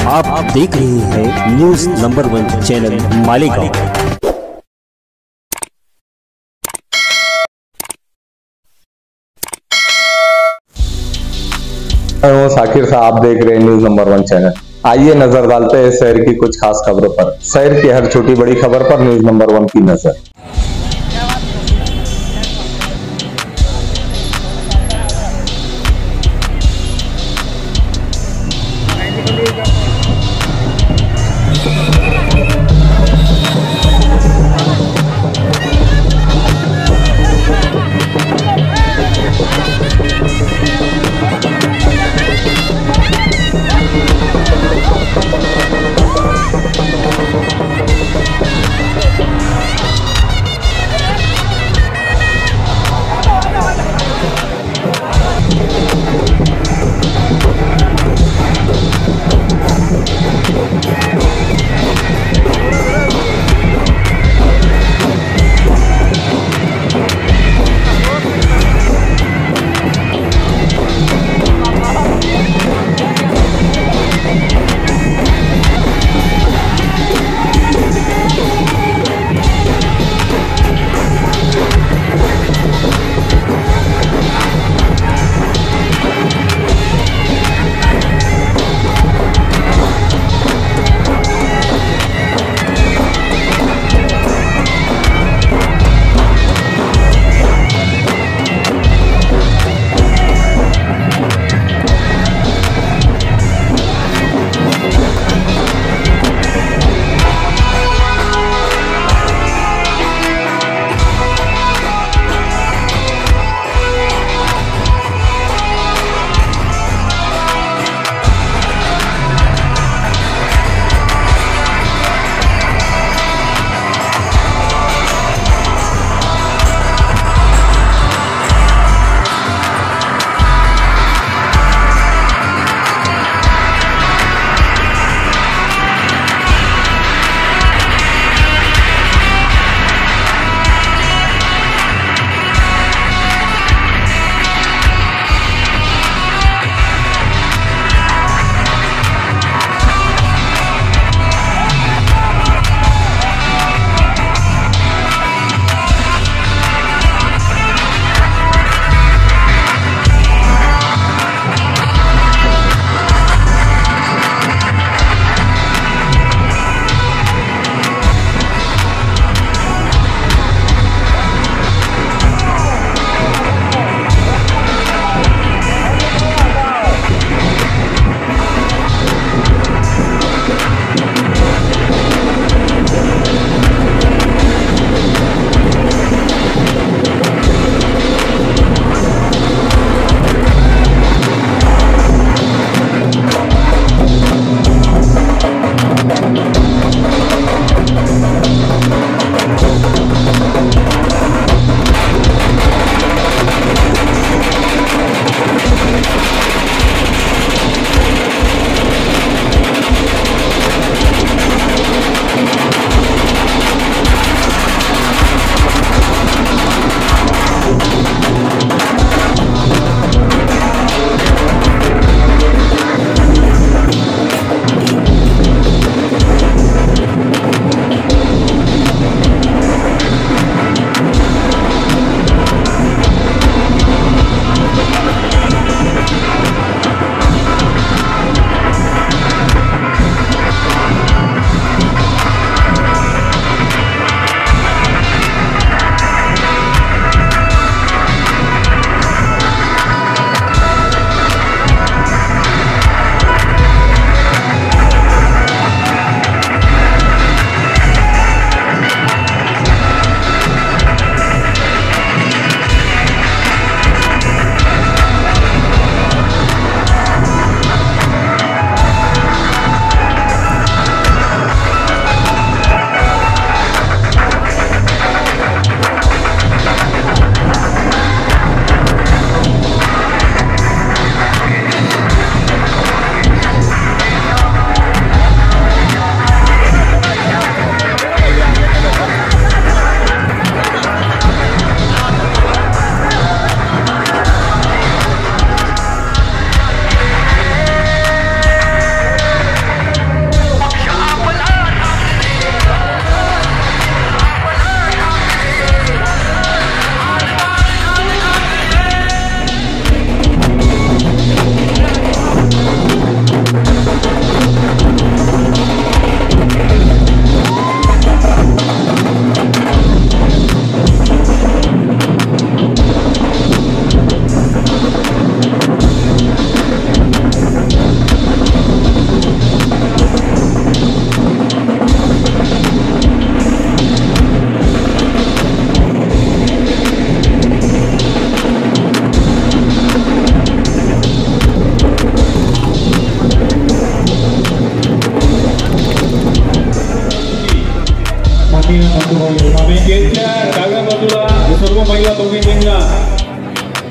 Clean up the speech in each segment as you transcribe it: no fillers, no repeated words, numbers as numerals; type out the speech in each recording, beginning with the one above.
आप देख रहे हैं news number 1 channel Malegaon. Sakir साहब, आप देख रहे हैं न्यूज नंबर 1 चैनल। आइए नजर डालते हैं शहर की कुछ खास खबरों पर। शहर की हर छोटी बड़ी खबर पर न्यूज नंबर 1 की नजर।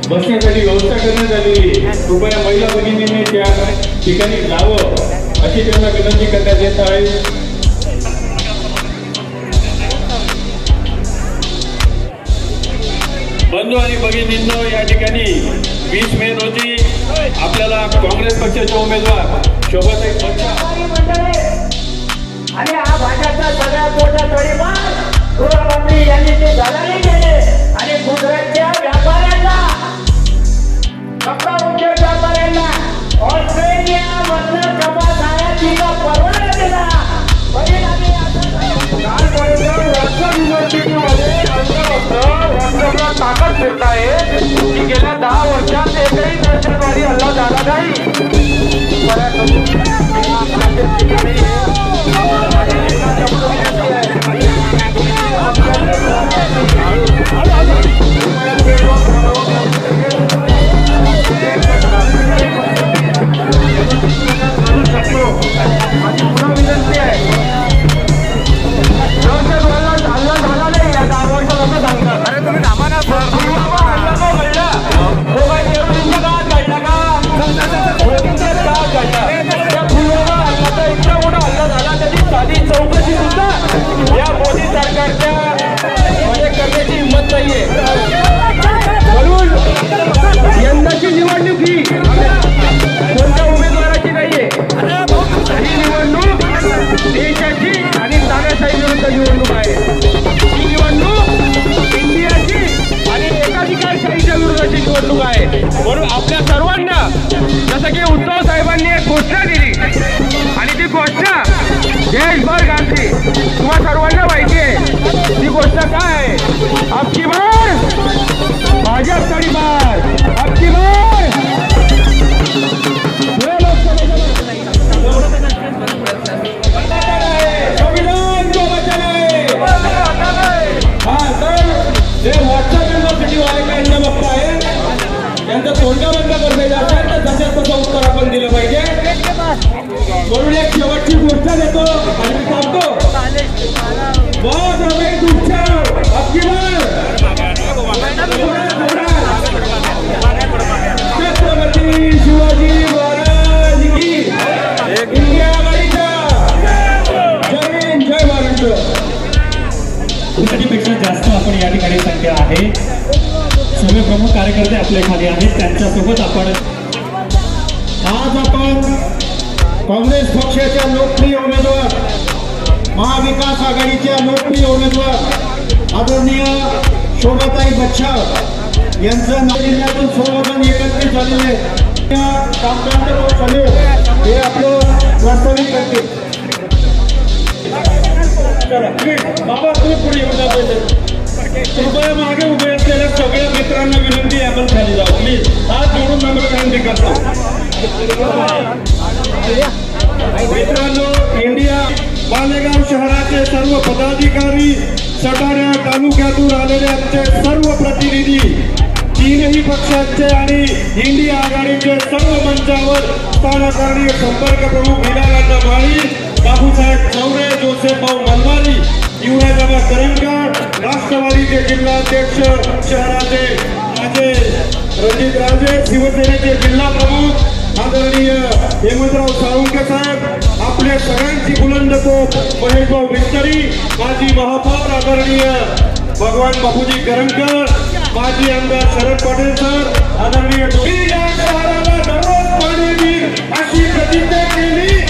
बसण्यासाठी व्यवस्था करण्यात आलेली आहे. कृपया महिला भगिनींनी त्या ठिकाणी जावं अशी त्यांना विनंती करण्यात येत आहे. बंधू आणि भगिनींनो, या ठिकाणी 20 मे रोजी आपल्याला काँग्रेस पक्षाचे उमेदवार शोभाताई आणि हा भाजपचा सगळ्यात मोठा तोडीपार गृहमंत्री यांनी ते दलाली केले आणि गुजरातच्या व्यापाऱ्यांना, कपडा उद्योग व्यापाऱ्यांना ऑस्ट्रेलिया मधनं कपास आयातीचा परवाना दिला. परिणामी व्हॉट्सअपला ताकद फिरताय की गेल्या 10 वर्षात एकही दहशतवादी हल्ला झाला नाही. चौकशी सुद्धा या मोदी सरकारच्या करण्याची हिंमत नाहीये. म्हणून यंदाची निवडणूक ही कोणत्या उमेदवाराची नाहीये. ही निवडणूक देशाची आणि तानाशाही विरुद्ध निवडणूक आहे. ही निवडणूक इंडियाची आणि एकाधिकारशाहीच्या विरोधाची निवडणूक आहे. म्हणून आपल्या सर्वांना, जसं की उद्धव साहेबांनी एक घोषणा दिली आणि ती घोषणा देशभर गाजली, तुम्हा सर्वांना माहिती आहे. ती घोषणा काय आहे? आपकी बार भाजप तडीपार, आपकी बार संविधान को बचाना है. हा, तर जे व्हॉट्सअप युनिव्हर्सिटी वाले काय बघता आहे त्यांचं तोंड बंद करता जातात, तर तसंच तसं उत्तर आपण दिलं पाहिजे. म्हणून एक शेवटची गोष्ट देतो आणि मी सांगतो, बहुत हमें तुमच्या आपकी बार छत्रपती शिवाजी महाराज की इंडिया आघाडीच्या जय जय महाराष्ट्र. पेक्षा जास्त आपण या ठिकाणी संख्या आहे. सर्व प्रमुख कार्यकर्ते आपल्या खाली आहेत, त्यांच्यासोबत आपण काँग्रेस पक्षाच्या लोकप्रिय उमेदवार, महाविकास आघाडीच्या लोकप्रिय उमेदवार आदरणीय शोभाताई बच्छाव यांचं नाव जिल्ह्यातून सर्वजण एकत्रित झालेले हे आपलं वास्तविक करते. बाबा तुम्ही पुढे येऊन जा पाहिजे. कृपया मागे उभे असलेल्या सगळ्या मित्रांना विनंती आहे, आपण खाली जाऊ प्लीज. हात जोडून नम्र विनंती करतो. मित्रांनो, इंडिया मालेगाव शहराचे सर्व पदाधिकारी, सटाणा तालुक्यातून आलेले आमचे सर्व प्रतिनिधी, तीनही पक्षांचे आणि इंडिया आघाडीचे सर्व मंचावर स्थानकारणीय संपर्क प्रमुख हिरालाल माळी, बापूसाहेब चौरे, जोसेफभाऊ मनवारी, युवराजाबा करंजकर, राष्ट्रवादीचे जिल्हाध्यक्ष शहराचे माझे रणजित राजे, शिवसेनेचे जिल्हा प्रमुख आदरणीय हेमंतराव साळुंके साहेब, आपल्या सगळ्यांची बुलंद तोफ महेशभाऊ मिस्त्री, माजी महापौर आदरणीय भगवान बापूजी करंजकर, माजी आमदार शरद पाटील सर, आदरणीय शहराला दररोज पाणी देईल अशी प्रतिज्ञा केली,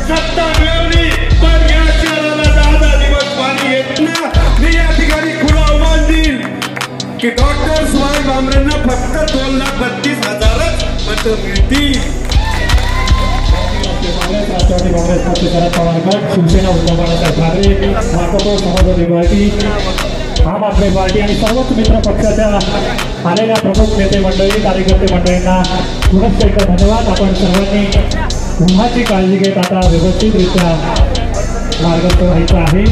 सत्ता मिळवली, पण या शहराला 10 दिवस पाणी येत ना. मी या ठिकाणी खुला आव्हान देईल की डॉक्टर सुभाष भामरेंना फक्त 2,32,000 मतं मिळतील. राष्ट्रवादी काँग्रेस पक्ष शरद पवार गट, शिवसेना उद्धव बाळासाहेब ठाकरे, भाकप समाजवादी पार्टी, आम आदमी पार्टी आणि सर्वच मित्र पक्षाच्या आलेल्या प्रमुख नेते मंडळी, कार्यकर्ते मंडळींना पुनश्च एकदा धन्यवाद. आपण सर्वांनी उन्हाची काळजी घेत आता व्यवस्थितरित्या मार्गस्थ व्हायचं आहे.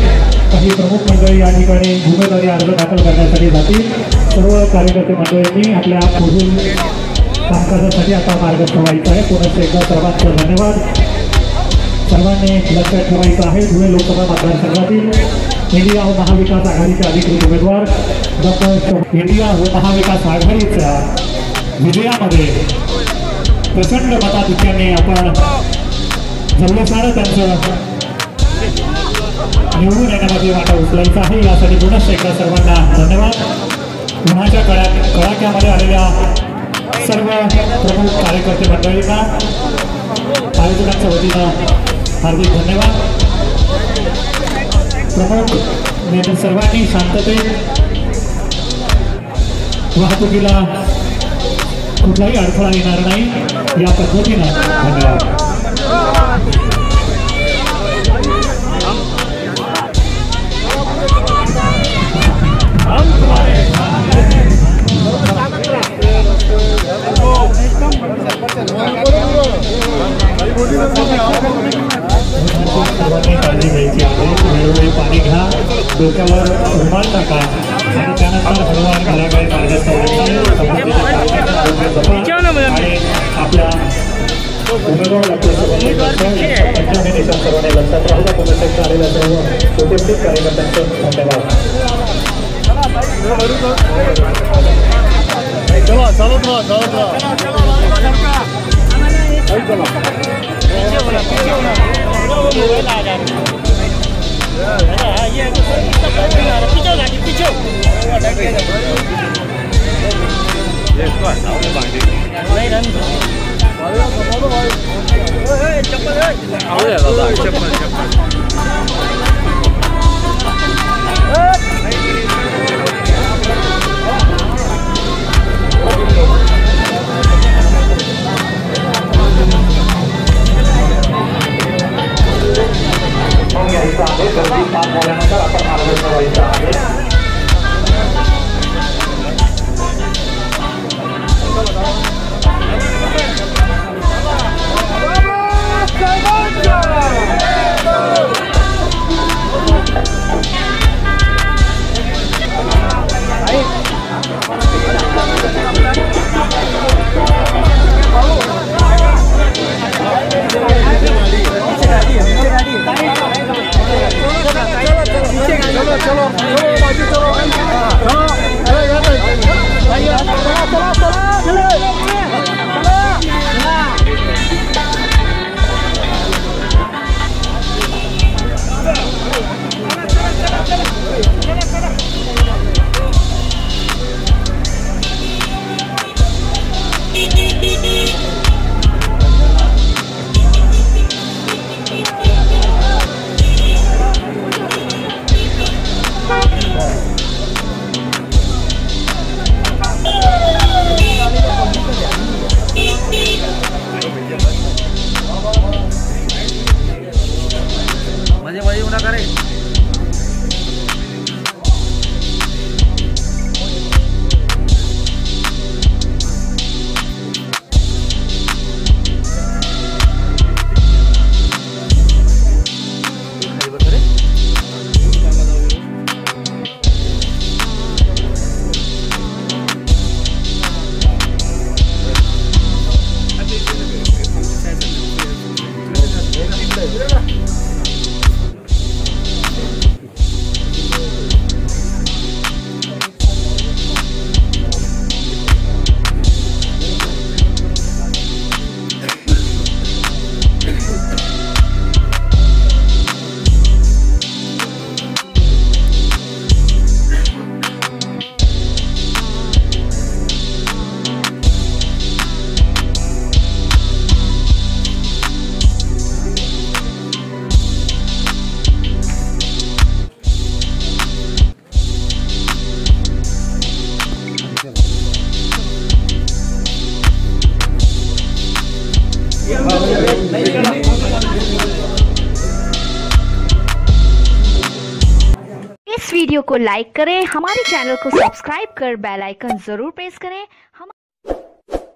काही प्रमुख मंडळी या ठिकाणी उमेदवारी अर्ज दाखल करण्यासाठी जातील. सर्व कार्यकर्ते मंडळींनी आपल्या पुढील कामकाजासाठी आता मार्गस्थ व्हायचं आहे. पुनश्च एकदा सर्वांचं धन्यवाद. सर्वांनी लक्षात ठेवायचं आहे, धुळे लोकसभा मतदारसंघातील इंडिया व महाविकास आघाडीचे अधिकृत उमेदवार डॉक्टर इंडिया व महाविकास आघाडीच्या विजयामध्ये प्रचंड मताधिक्याने आपण जल्लोषानं त्यांचं निवडून येण्यामध्ये वाटा उचलायचा आहे। यासाठी पुनश्च एकदा सर्वांना धन्यवाद। उन्हाच्या कडाक्यामध्ये आलेल्या सर्व प्रमुख कार्यकर्ते मंडळींना आयोजकांच्या वतीनं हार्दिक धन्यवाद। प्रमुख नेते सर्वांनी शांततेत वाहतुकीला कुठलाही अडथळा येणार नाही या पद्धतीनं धन्यवाद। सर्वांनी काळजी घ्यायची आहे, वेळोवेळी पाणी घ्या, डोक्यावर रुमाल टाका आणि त्यानंतर हळूवार घराकडे आणि आपल्या उमेदवार सर्वांनी लक्षात राहू द्या। पुनश्च आलेल्या सर्व उपस्थित कार्यकर्त्यांचं धन्यवाद। इस वीडियो को लाइक करें, हमारे चैनल को सब्सक्राइब कर बेल आइकन जरूर प्रेस करें